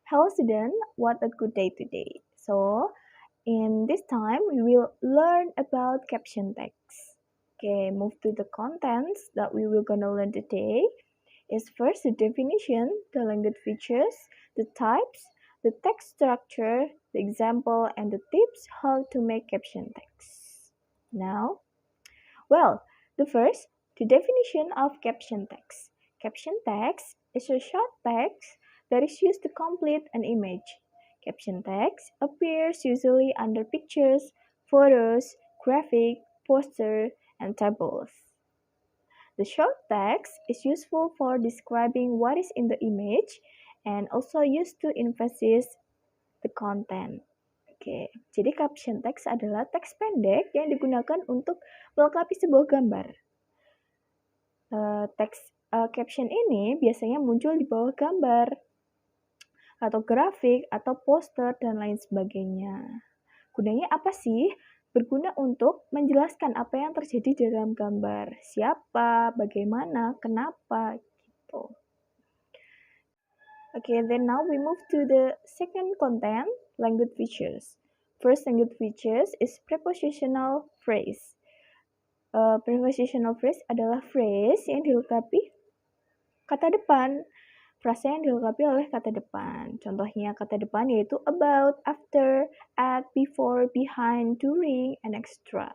Hello student, what a good day today. So, in this time we will learn about caption text. Okay, move to the contents that we will gonna learn today. Is first the definition, the language features, the types, the text structure, the example, and the tips how to make caption text. Now, well, the first, the definition of caption text. Caption text is a short text that is used to complete an image. Caption text appears usually under pictures, photos, graphic, poster, and tables. The short text is useful for describing what is in the image and also used to emphasize the content. Oke, jadi caption text adalah teks pendek yang digunakan untuk melengkapi sebuah gambar. Caption ini biasanya muncul di bawah gambar, atau grafik, atau poster, dan lain sebagainya. Gunanya apa sih? Berguna untuk menjelaskan apa yang terjadi dalam gambar. Siapa, bagaimana, kenapa, gitu. Okay, then now we move to the second content, language features. First language features is prepositional phrase. Prepositional phrase adalah phrase yang dilengkapi kata depan. Frasa yang dilengkapi oleh kata depan. Contohnya kata depan yaitu about, after, at, before, behind, during, and extra.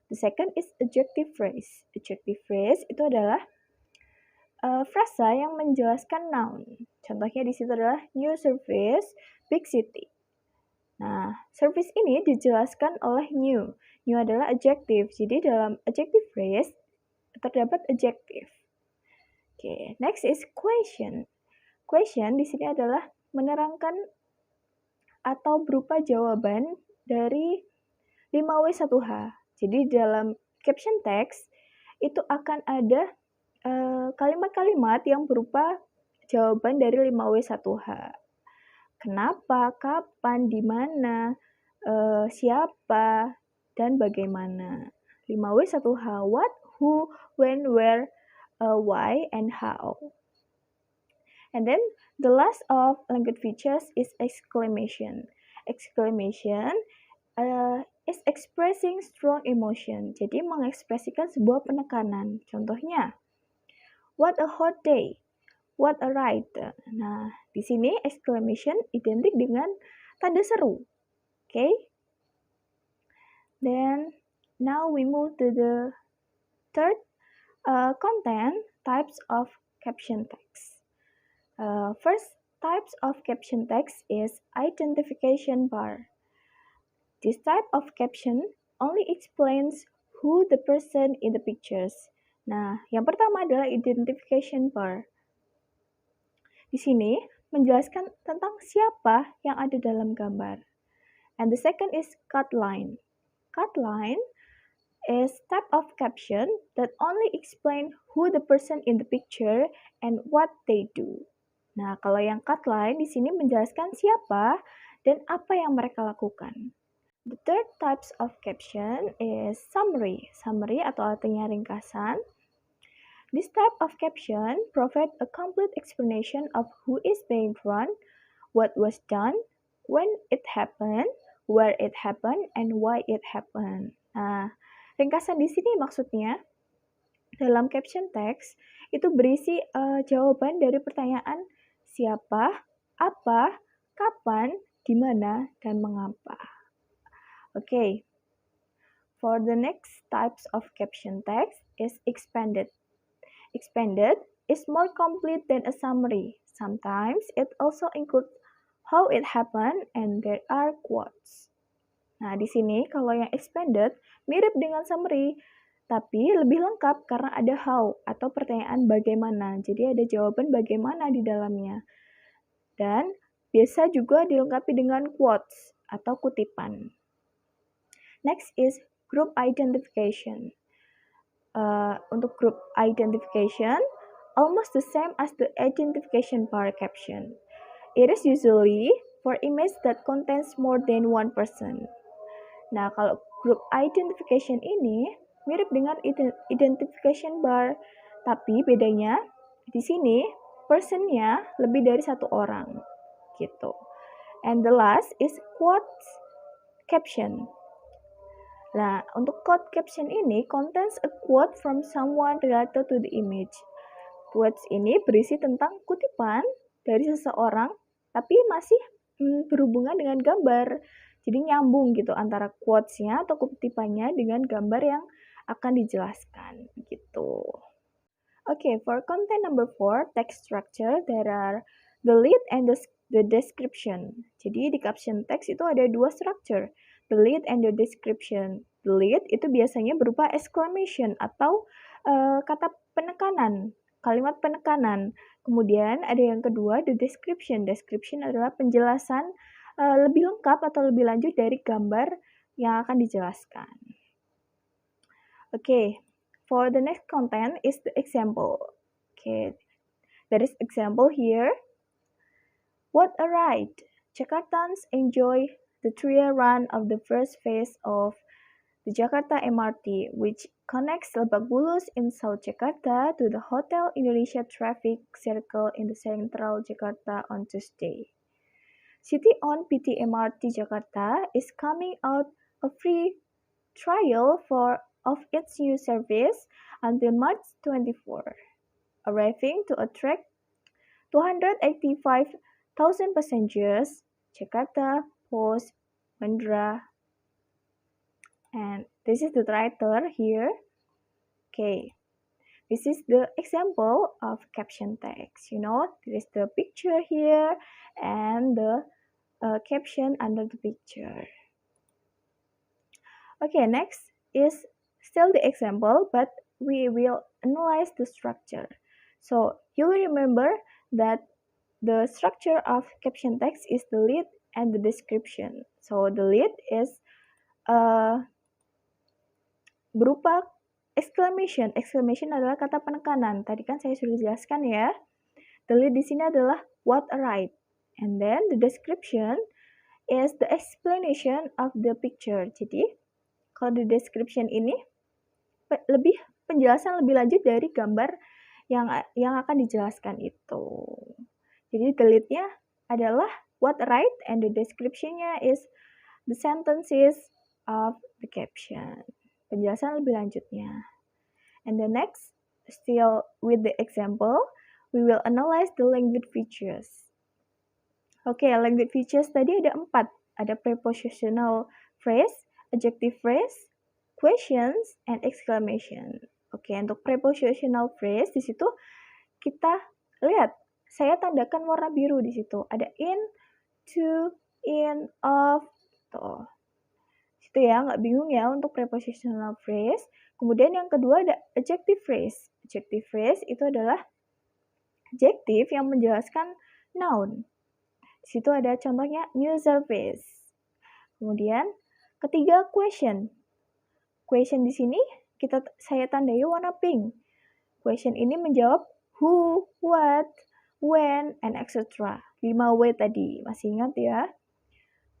The second is adjective phrase. Adjective phrase itu adalah frasa yang menjelaskan noun. Contohnya di situ adalah new service, big city. Nah, service ini dijelaskan oleh new. New adalah adjective. Jadi dalam adjective phrase terdapat adjective. Oke, next is question. Question di sini adalah menerangkan atau berupa jawaban dari 5W1H. Jadi dalam caption text itu akan ada kalimat-kalimat yang berupa jawaban dari 5W1H. Kenapa, kapan, di mana, siapa, dan bagaimana. 5W1H, what, who, when, where, why, and how. And then the last of language features is exclamation. Exclamation is expressing strong emotion. Jadi mengekspresikan sebuah penekanan. Contohnya, what a hot day, what a ride. Nah, di sini exclamation identik dengan tanda seru. Okay? Then, now we move to the third content, types of caption text. First types of caption text is identification bar. This type of caption only explains who the person in the pictures. Nah, yang pertama adalah identification bar. Di sini menjelaskan tentang siapa yang ada dalam gambar. And the second is cut line. Cut line is type of caption that only explain who the person in the picture and what they do. Nah, kalau yang cut line di sini menjelaskan siapa dan apa yang mereka lakukan. The third types of caption is summary. Summary atau artinya ringkasan. This type of caption provides a complete explanation of who is being drawn, what was done, when it happened, where it happened, and why it happened. Nah, ringkasan di sini maksudnya dalam caption text itu berisi jawaban dari pertanyaan siapa, apa, kapan, di mana, dan mengapa. Okay. For the next types of caption text is expanded. Expanded is more complete than a summary. Sometimes it also includes how it happened and there are quotes. Nah, di sini kalau yang expanded mirip dengan summary, tapi lebih lengkap karena ada how atau pertanyaan bagaimana. Jadi ada jawaban bagaimana di dalamnya. Dan biasa juga dilengkapi dengan quotes atau kutipan. Next is group identification. Untuk group identification, almost the same as the identification bar caption. It is usually for image that contains more than one person. Nah, kalau group identification ini mirip dengan identification bar, tapi bedanya di sini personnya lebih dari satu orang. gitu. And the last is quote caption. Nah, untuk quote caption ini contains a quote from someone related to the image. Quotes ini berisi tentang kutipan dari seseorang, tapi masih berhubungan dengan gambar. Jadi nyambung gitu antara quotes-nya atau kutipannya dengan gambar yang akan dijelaskan gitu. Okay, for content number 4, text structure, there are the lead and the description. Jadi di caption text itu ada dua structure, the lead and the description. The lead itu biasanya berupa exclamation atau kata penekanan, kalimat penekanan. Kemudian ada yang kedua, the description. Description adalah penjelasan lebih lengkap atau lebih lanjut dari gambar yang akan dijelaskan. Okay, for the next content is the example. Okay, there is example here. What a ride! Jakartans enjoy the trial run of the first phase of the Jakarta MRT, which connects Lebak Bulus in South Jakarta to the Hotel Indonesia traffic circle in the central Jakarta on Tuesday. City-owned PT MRT Jakarta is coming out a free trial of its new service until March 24, arriving to attract 285,000 passengers, Jakarta Post, Mandra, and this is the writer here. Okay, this is the example of caption text. There is the picture here and the caption under the picture. Okay, next is still the example, but we will analyze the structure. So you will remember that the structure of caption text is the lead and the description. So the lead is berupa exclamation. Exclamation adalah kata penekanan. Tadi kan saya sudah jelaskan ya. The lead di sini adalah what a ride. And then the description is the explanation of the picture. Jadi kalau di description ini penjelasan lebih lanjut dari gambar yang akan dijelaskan itu. Jadi the lead-nya adalah what a ride and the description-nya is the sentences of the caption. Penjelasan lebih lanjutnya. And the next, still with the example, we will analyze the language features. Okay, language features tadi ada 4. Ada prepositional phrase, adjective phrase, questions, and exclamation. Oke, untuk prepositional phrase di situ kita lihat, saya tandakan warna biru di situ. Ada in, to, in, of, tuh. Situ ya, nggak bingung ya untuk prepositional phrase. Kemudian yang kedua ada adjective phrase. Adjective phrase itu adalah adjective yang menjelaskan noun. Di situ ada contohnya new service. Kemudian ketiga question. Question di sini saya tandai warna pink. Question ini menjawab who, what, when, and etc. 5W tadi, masih ingat ya?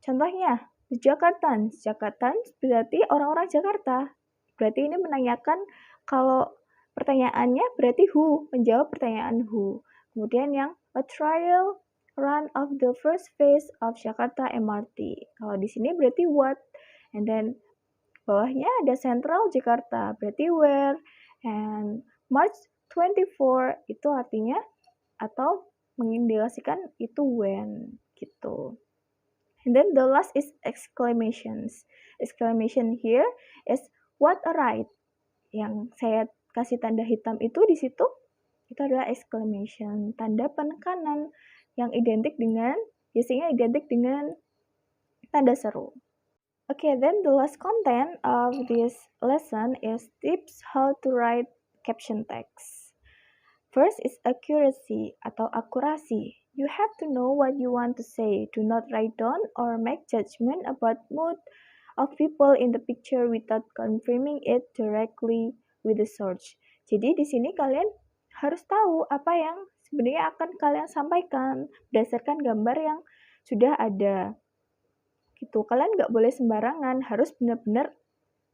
Contohnya, the Jakartans. Jakartans berarti orang-orang Jakarta. Berarti ini menanyakan kalau pertanyaannya berarti who, menjawab pertanyaan who. Kemudian yang a trial run of the first phase of Jakarta MRT. Kalau di sini berarti what, and then bawahnya ada Central Jakarta, berarti where, and March 24 itu artinya atau mengindikasikan itu when gitu. And then the last is exclamations. Exclamation here is what a ride. Yang saya kasih tanda hitam itu di situ itu adalah exclamation, tanda penekanan yang biasanya identik dengan tanda seru. Okay, then the last content of this lesson is tips how to write caption text. First is accuracy atau akurasi. You have to know what you want to say. Do not write down or make judgment about mood of people in the picture without confirming it directly with the source. Jadi di sini kalian harus tahu apa yang sebenarnya akan kalian sampaikan berdasarkan gambar yang sudah ada. Gitu. Kalian nggak boleh sembarangan, harus benar-benar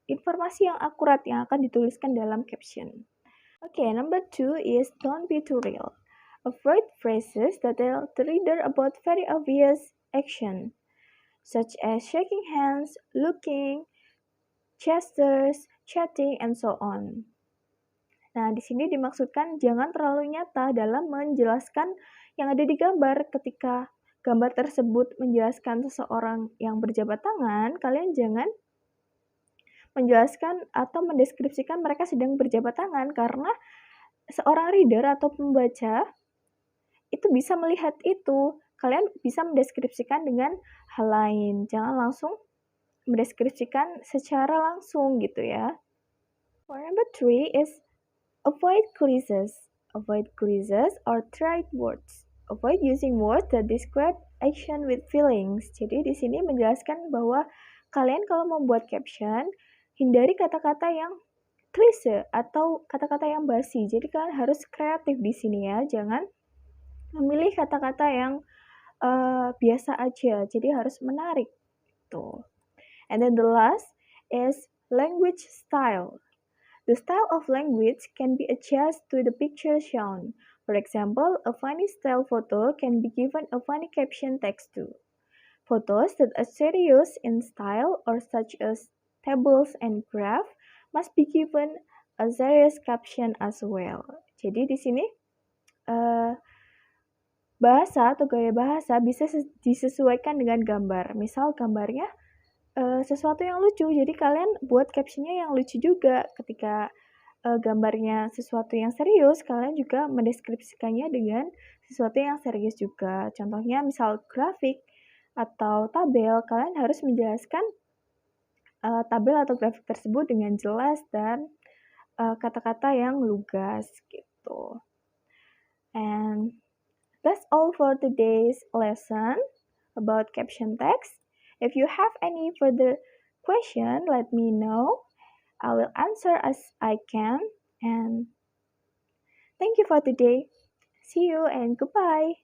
informasi yang akurat yang akan dituliskan dalam caption. Okay, number 2 is don't be too real. Avoid phrases that tell the reader about very obvious action, such as shaking hands, looking, gestures, chatting, and so on. Nah, di sini dimaksudkan jangan terlalu nyata dalam menjelaskan yang ada di gambar. Ketika gambar tersebut menjelaskan seseorang yang berjabat tangan, kalian jangan menjelaskan atau mendeskripsikan mereka sedang berjabat tangan karena seorang reader atau pembaca itu bisa melihat itu. Kalian bisa mendeskripsikan dengan hal lain. Jangan langsung mendeskripsikan secara langsung gitu ya. For number 3 is avoid quizzes. Avoid quizzes or trite words. Avoid using words that describe action with feelings. Jadi di sini menjelaskan bahwa kalian kalau membuat caption, hindari kata-kata yang klise atau kata-kata yang basi. Jadi kalian harus kreatif di sini ya. Jangan memilih kata-kata yang biasa aja. Jadi harus menarik tuh. And then the last is language style. The style of language can be adjusted to the picture shown. For example, a funny style photo can be given a funny caption text too. Photos that are serious in style or such as tables and graph must be given a serious caption as well. Jadi di sini bahasa atau gaya bahasa bisa disesuaikan dengan gambar. Misal gambarnya sesuatu yang lucu, jadi kalian buat captionnya yang lucu juga. Ketika gambarnya sesuatu yang serius, kalian juga mendeskripsikannya dengan sesuatu yang serius juga. Contohnya misal grafik atau tabel, kalian harus menjelaskan tabel atau grafik tersebut dengan jelas dan kata-kata yang lugas gitu. And that's all for today's lesson about caption text. If you have any further question, let me know. I will answer as I can. And thank you for today. See you and goodbye.